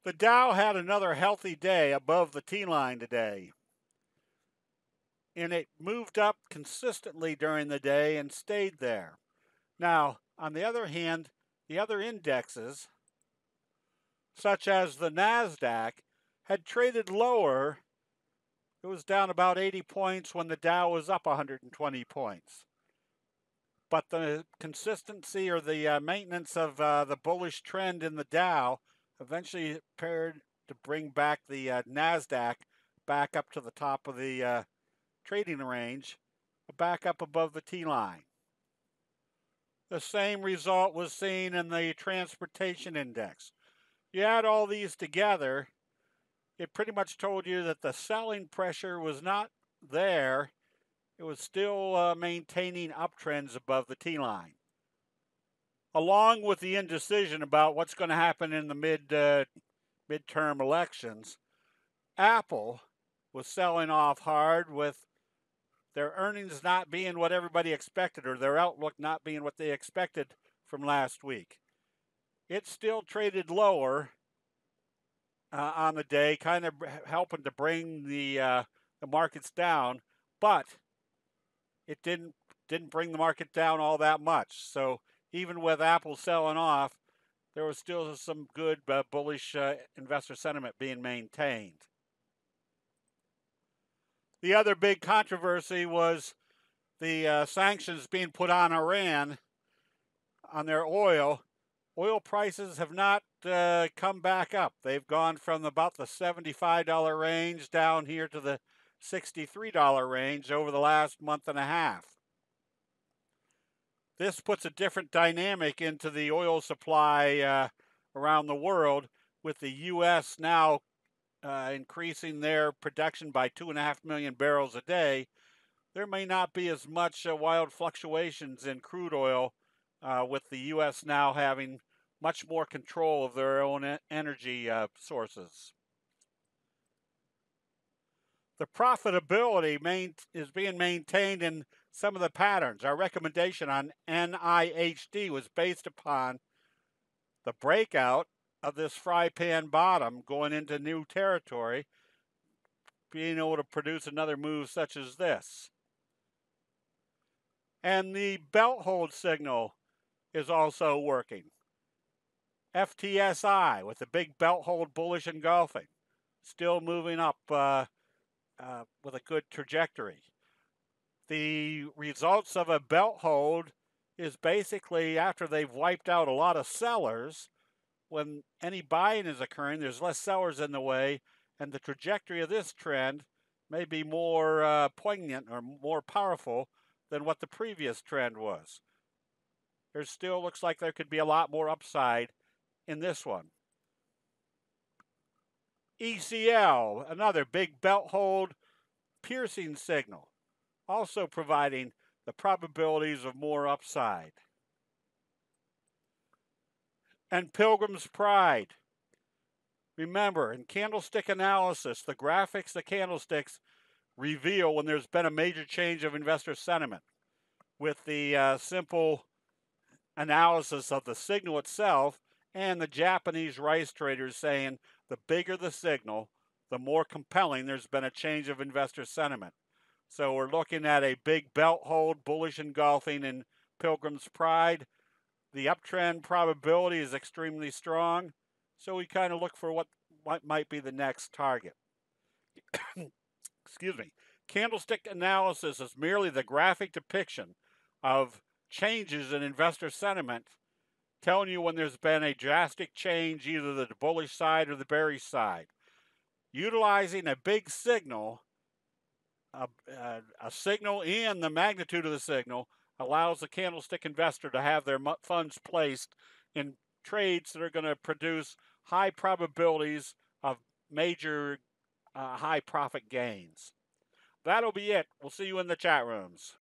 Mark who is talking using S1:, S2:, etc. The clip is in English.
S1: The Dow had another healthy day above the T-line today, and it moved up consistently during the day and stayed there. Now, on the other hand, the other indexes, such as the Nasdaq, had traded lower. It was down about 80 points when the Dow was up 120 points. But the consistency or the maintenance of the bullish trend in the Dow eventually appeared to bring back the Nasdaq back up to the top of the trading range, back up above the T-line. The same result was seen in the transportation index. You add all these together, it pretty much told you that the selling pressure was not there. It was still maintaining uptrends above the T-line. Along with the indecision about what's going to happen in the midterm elections, Apple was selling off hard with their earnings not being what everybody expected, or their outlook not being what they expected from last week. It still traded lower on the day, kind of helping to bring the markets down, but it didn't bring the market down all that much. So even with Apple selling off, there was still some good bullish investor sentiment being maintained. The other big controversy was the sanctions being put on Iran on their oil. Oil prices have not come back up. They've gone from about the $75 range down here to the $63 range over the last month and a half. This puts a different dynamic into the oil supply around the world, with the U.S. now increasing their production by 2.5 million barrels a day. There may not be as much wild fluctuations in crude oil with the U.S. now having much more control of their own energy sources. The profitability is being maintained in some of the patterns. Our recommendation on NIHD was based upon the breakout of this fry pan bottom going into new territory, being able to produce another move such as this. And the belt hold signal is also working. FTSI with the big belt hold bullish engulfing, still moving up with a good trajectory. The results of a belt hold is basically after they've wiped out a lot of sellers. When any buying is occurring, there's less sellers in the way, and the trajectory of this trend may be more poignant or more powerful than what the previous trend was. There still looks like there could be a lot more upside in this one. ECL, another big belt hold piercing signal, also providing the probabilities of more upside. And Pilgrim's Pride. Remember, in candlestick analysis, the graphics, the candlesticks reveal when there's been a major change of investor sentiment. With the simple analysis of the signal itself and the Japanese rice traders saying the bigger the signal, the more compelling there's been a change of investor sentiment. So we're looking at a big belt hold, bullish engulfing in Pilgrim's Pride. The uptrend probability is extremely strong, so we kind of look for what might be the next target. Excuse me. Candlestick analysis is merely the graphic depiction of changes in investor sentiment, telling you when there's been a drastic change, either the bullish side or the bearish side. Utilizing a big signal, a signal and the magnitude of the signal allows the candlestick investor to have their funds placed in trades that are going to produce high probabilities of major high profit gains. That'll be it. We'll see you in the chat rooms.